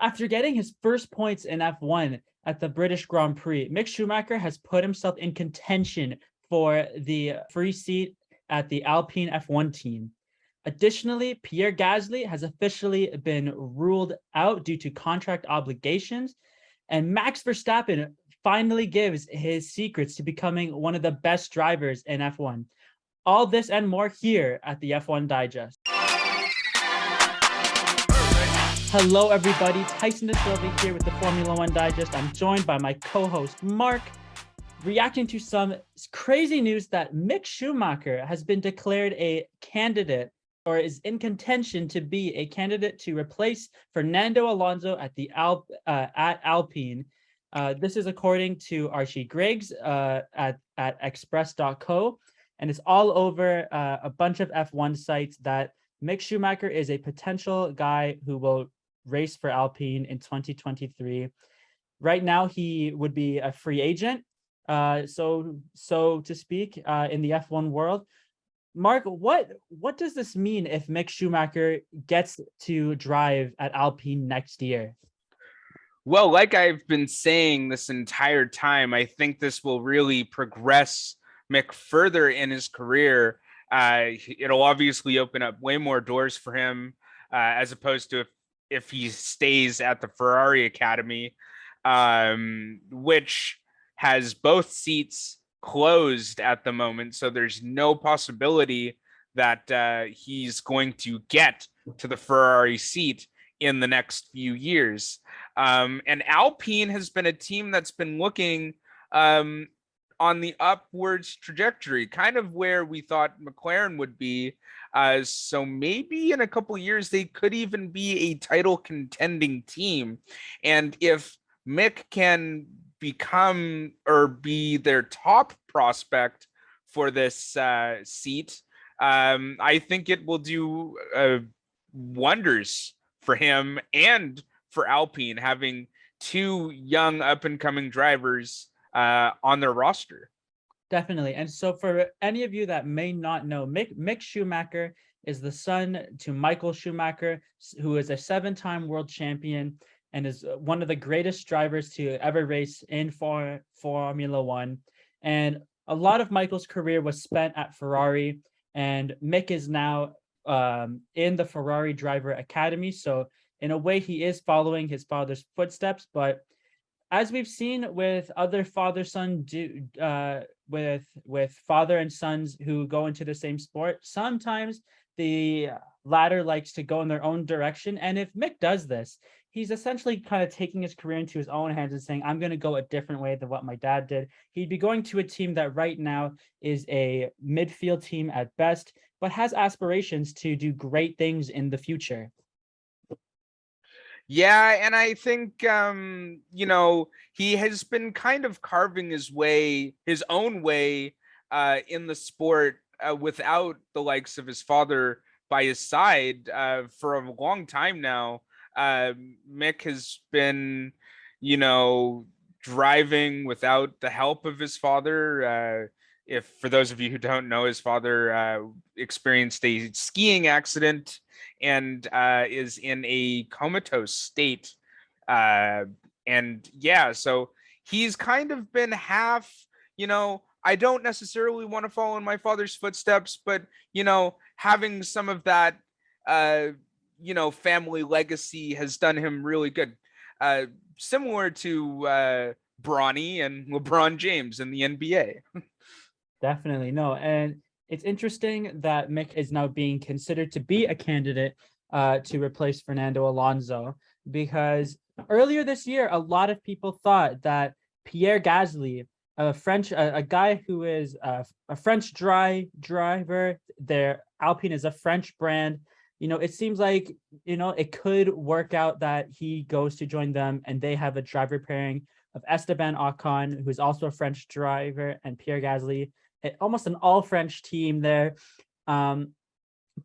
After getting his first points in F1 at the British Grand Prix, Mick Schumacher has put himself in contention for the free seat at the Alpine F1 team. Additionally, Pierre Gasly has officially been ruled out due to contract obligations, and Max Verstappen finally gives his secrets to becoming one of the best drivers in F1. All this and more here at the F1 Digest. Hello, everybody. Tyson and here with the Formula One Digest. I'm joined by my co-host, Mark, reacting to some crazy news that Mick Schumacher has been declared a candidate or is in contention to be a candidate to replace Fernando Alonso at the at Alpine. This is according to Archie Griggs at express.co, and it's all over a bunch of F1 sites that Mick Schumacher is a potential guy who will race for Alpine in 2023. Right now, he would be a free agent, so to speak, in the F1 world. Mark, what does this mean if Mick Schumacher gets to drive at Alpine next year? Well, like I've been saying this entire time, I think this will really progress Mick further in his career. It'll obviously open up way more doors for him, as opposed to if he stays at the Ferrari Academy, which has both seats closed at the moment. So there's no possibility that he's going to get to the Ferrari seat in the next few years. And Alpine has been a team that's been looking on the upwards trajectory, kind of where we thought McLaren would be. So maybe in a couple of years, they could even be a title contending team. And if Mick can become or be their top prospect for this seat, I think it will do wonders for him and for Alpine, having two young up-and-coming drivers on their roster. Definitely. And so for any of you that may not know, Mick Schumacher is the son to Michael Schumacher, who is a 7-time world champion and is one of the greatest drivers to ever race in Formula One. And a lot of Michael's career was spent at Ferrari, and Mick is now in the Ferrari Driver Academy. So in a way, he is following his father's footsteps. But as we've seen with other father-son with father and sons who go into the same sport, sometimes the latter likes to go in their own direction. And if Mick does this, he's essentially kind of taking his career into his own hands and saying, I'm going to go a different way than what my dad did. He'd be going to a team that right now is a midfield team at best, but has aspirations to do great things in the future. Yeah, and I think he has been kind of carving his own way in the sport without the likes of his father by his side for a long time now. Mick has been, driving without the help of his father. If for those of you who don't know, his father experienced a skiing accident and is in a comatose state. And yeah, so he's kind of been half, I don't necessarily want to follow in my father's footsteps, but, having some of that, family legacy has done him really good. Similar to Bronny and LeBron James in the NBA. Definitely. No. And it's interesting that Mick is now being considered to be a candidate to replace Fernando Alonso, because earlier this year, a lot of people thought that Pierre Gasly, a guy who is a French driver, their Alpine is a French brand. It seems like, it could work out that he goes to join them and they have a driver pairing of Esteban Ocon, who's also a French driver, and Pierre Gasly, almost an all-French team there. But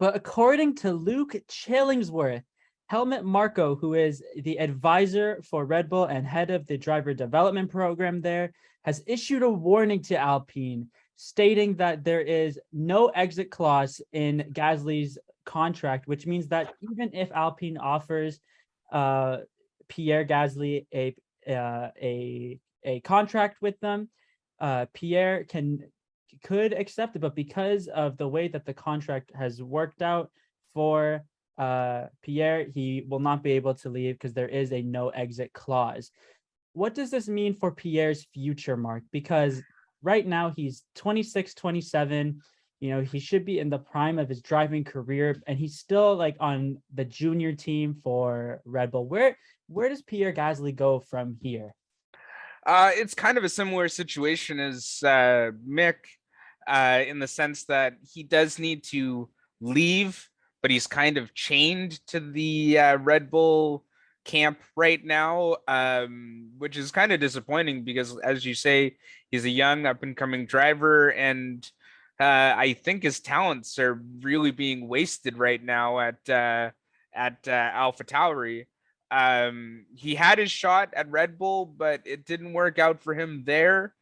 according to Luke Chillingsworth, Helmut Marko, who is the advisor for Red Bull and head of the driver development program there, has issued a warning to Alpine, stating that there is no exit clause in Gasly's contract, which means that even if Alpine offers Pierre Gasly a contract with them. Pierre could accept it, but because of the way that the contract has worked out for Pierre, he will not be able to leave because there is a no exit clause. What does this mean for Pierre's future, Mark? Because right now he's 26, 27. He should be in the prime of his driving career, and he's still like on the junior team for Red Bull. Where does Pierre Gasly go from here? It's kind of a similar situation as Mick, in the sense that he does need to leave, but he's kind of chained to the Red Bull camp right now, which is kind of disappointing because, as you say, he's a young up and coming driver, and I think his talents are really being wasted right now at AlphaTauri. He had his shot at Red Bull, but it didn't work out for him there.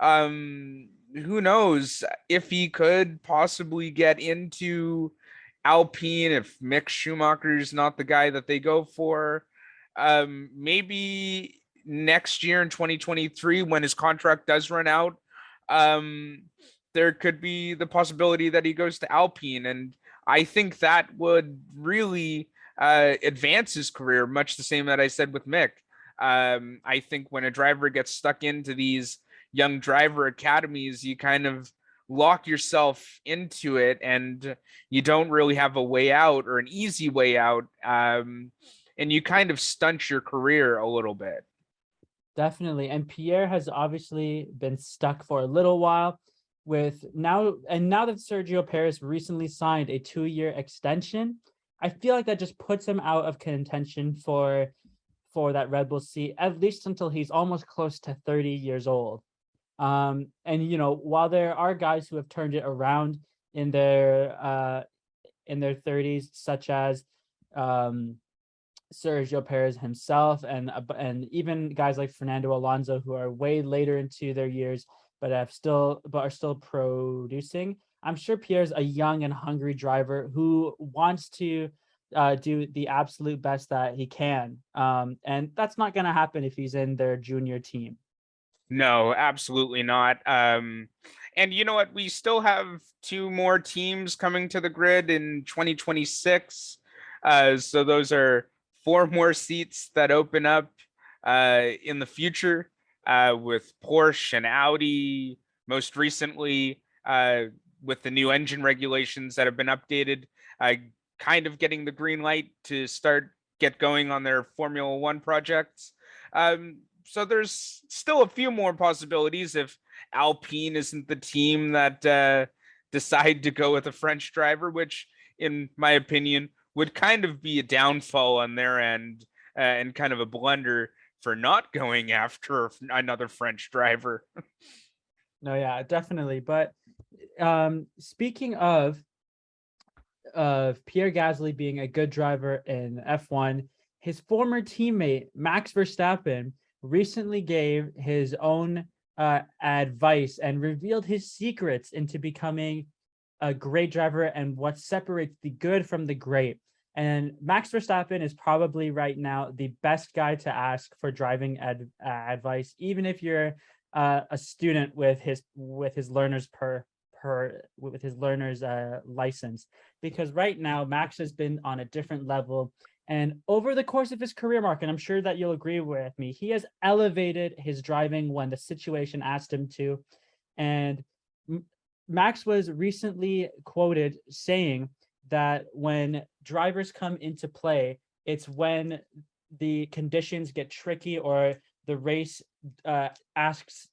Who knows if he could possibly get into Alpine if Mick Schumacher is not the guy that they go for. Maybe next year in 2023, when his contract does run out, there could be the possibility that he goes to Alpine, and I think that would really advance his career, much the same that I said with Mick. I think when a driver gets stuck into these young driver academies, you kind of lock yourself into it, and you don't really have a way out or an easy way out, and you kind of stunt your career a little bit. Definitely. And Pierre has obviously been stuck for a little while now that Sergio Perez recently signed a 2-year extension. I feel like that just puts him out of contention for that Red Bull seat, at least until he's almost close to 30 years old. And while there are guys who have turned it around in their 30s, such as Sergio Perez himself, and even guys like Fernando Alonso, who are way later into their years, but are still producing. I'm sure Pierre's a young and hungry driver who wants to do the absolute best that he can, and that's not going to happen if he's in their junior team. No, absolutely not. And you know what? We still have 2 more teams coming to the grid in 2026. So those are 4 more seats that open up in the future, with Porsche and Audi, most recently with the new engine regulations that have been updated, kind of getting the green light to get going on their Formula One projects. So there's still a few more possibilities if Alpine isn't the team that decide to go with a French driver, which, in my opinion, would kind of be a downfall on their end, and kind of a blunder for not going after another French driver. No, yeah, definitely. But speaking of Pierre Gasly being a good driver in F1, his former teammate Max Verstappen recently gave his own advice and revealed his secrets into becoming a great driver and what separates the good from the great. And Max Verstappen is probably right now the best guy to ask for driving advice, even if you're a student with his learner's license, because right now Max has been on a different level. And over the course of his career, Mark, and I'm sure that you'll agree with me, he has elevated his driving when the situation asked him to. And Max was recently quoted saying that when drivers come into play, it's when the conditions get tricky or the race asks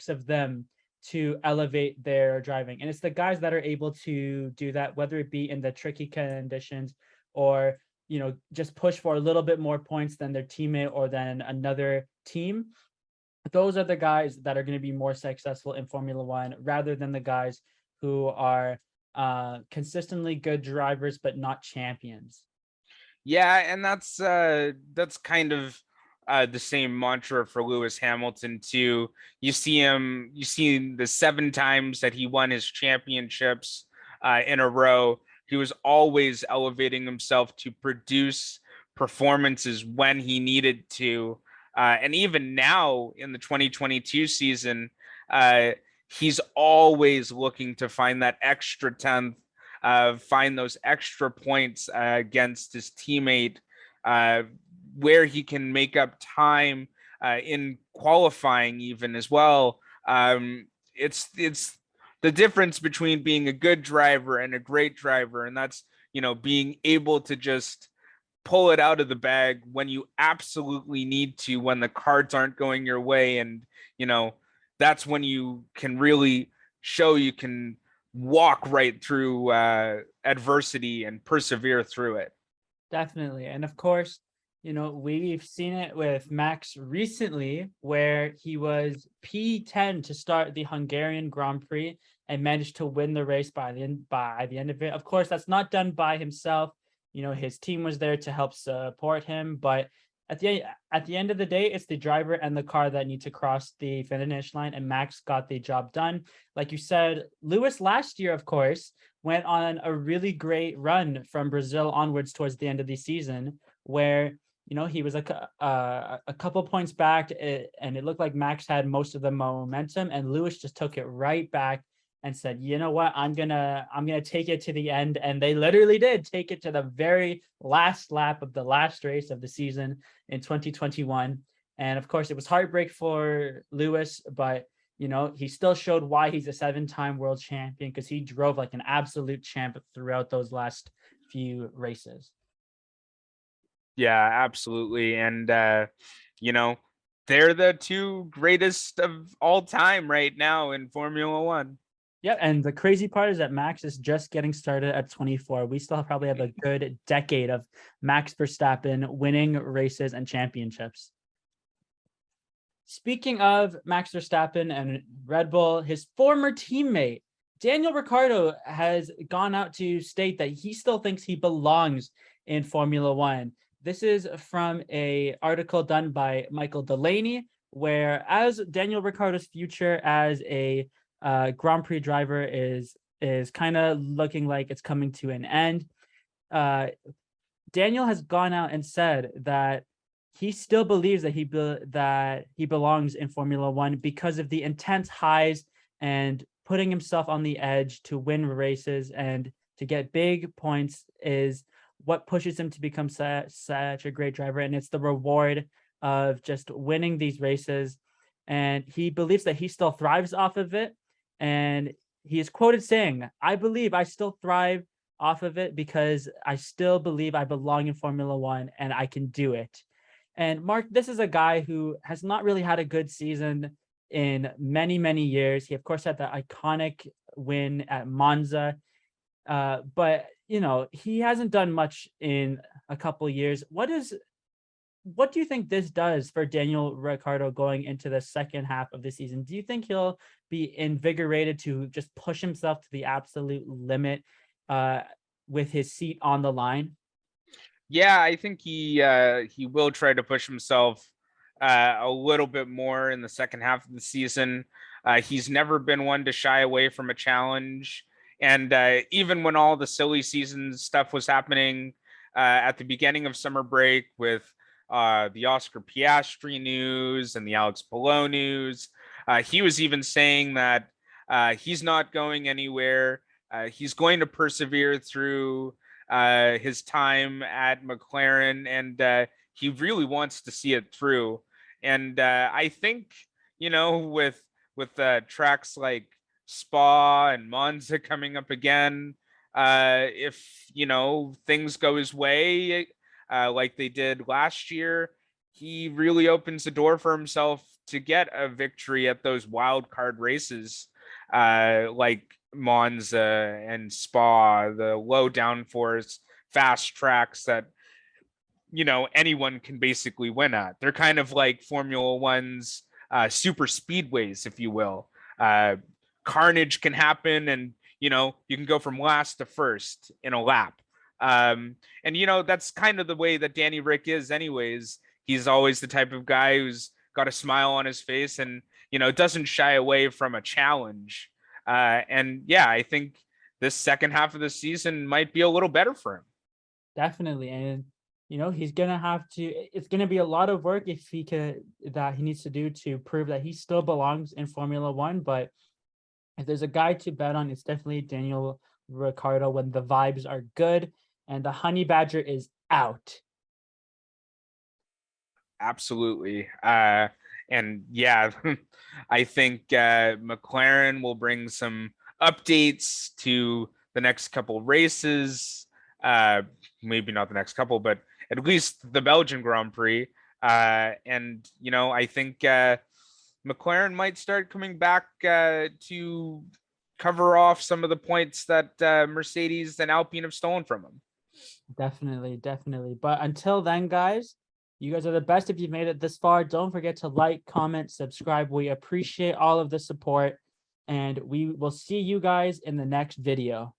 of them to elevate their driving. And it's the guys that are able to do that, whether it be in the tricky conditions or just push for a little bit more points than their teammate or than another team. Those are the guys that are going to be more successful in Formula One, rather than the guys who are consistently good drivers but not champions. Yeah, and that's kind of the same mantra for Lewis Hamilton too. You see the 7 times that he won his championships in a row. He was always elevating himself to produce performances when he needed to. And even now in the 2022 season, uh, he's always looking to find that extra tenth, find those extra points against his teammate, uh, where he can make up time in qualifying, even as well. It's the difference between being a good driver and a great driver, and that's being able to just pull it out of the bag when you absolutely need to, when the cards aren't going your way. And that's when you can really show you can walk right through adversity and persevere through it. Definitely. And of course, we've seen it with Max recently, where he was P10 to start the Hungarian Grand Prix and managed to win the race by the end of it. Of course, that's not done by himself. His team was there to help support him, but at the end of the day, it's the driver and the car that need to cross the finish line, and Max got the job done. Like you said, Lewis last year, of course, went on a really great run from Brazil onwards towards the end of the season, where he was a couple points back, and it looked like Max had most of the momentum, and Lewis just took it right back and said, you know what, I'm gonna take it to the end. And they literally did take it to the very last lap of the last race of the season in 2021. And of course, it was heartbreak for Lewis, but he still showed why he's a 7-time world champion, because he drove like an absolute champ throughout those last few races. Yeah, absolutely. And they're the two greatest of all time right now in Formula One. Yeah, and the crazy part is that Max is just getting started at 24. We still probably have a good decade of Max Verstappen winning races and championships. Speaking of Max Verstappen and Red Bull, his former teammate, Daniel Ricciardo, has gone out to state that he still thinks he belongs in Formula One. This is from an article done by Michael Delaney, where as Daniel Ricciardo's future as a Grand Prix driver is kind of looking like it's coming to an end, Daniel has gone out and said that he still believes that he belongs in Formula One because of the intense highs and putting himself on the edge to win races and to get big points is what pushes him to become such a great driver. And it's the reward of just winning these races. And he believes that he still thrives off of it. And he is quoted saying, "I believe I still thrive off of it because I still believe I belong in Formula One and I can do it." And Mark, this is a guy who has not really had a good season in many, many years. He, of course, had the iconic win at Monza, but he hasn't done much in a couple years. What do you think this does for Daniel Ricciardo going into the second half of the season? Do you think he'll be invigorated to just push himself to the absolute limit with his seat on the line? Yeah, I think he will try to push himself a little bit more in the second half of the season. He's never been one to shy away from a challenge, and even when all the silly season stuff was happening at the beginning of summer break with the Oscar Piastri news and the Alex Palou news, he was even saying that he's not going anywhere. He's going to persevere through his time at McLaren, and he really wants to see it through. And I think with tracks like Spa and Monza coming up again, if things go his way like they did last year, he really opens the door for himself to get a victory at those wild card races like Monza and Spa, the low downforce, fast tracks that anyone can basically win at. They're kind of like Formula One's super speedways, if you will. Carnage can happen, and you can go from last to first in a lap. And that's kind of the way that Danny Rick is, anyways. He's always the type of guy who's got a smile on his face and doesn't shy away from a challenge. And yeah, I think this second half of the season might be a little better for him. Definitely. And he's gonna have to. It's gonna be a lot of work if he needs to do to prove that he still belongs in Formula One. But if there's a guy to bet on, it's definitely Daniel Ricciardo when the vibes are good and the honey badger is out. Absolutely. And yeah, I think McLaren will bring some updates to the next couple races. Maybe not the next couple, but at least the Belgian Grand Prix. And I think McLaren might start coming back to cover off some of the points that Mercedes and Alpine have stolen from them. Definitely, definitely. But until then, guys, you guys are the best if you've made it this far. Don't forget to like, comment, subscribe. We appreciate all of the support, and we will see you guys in the next video.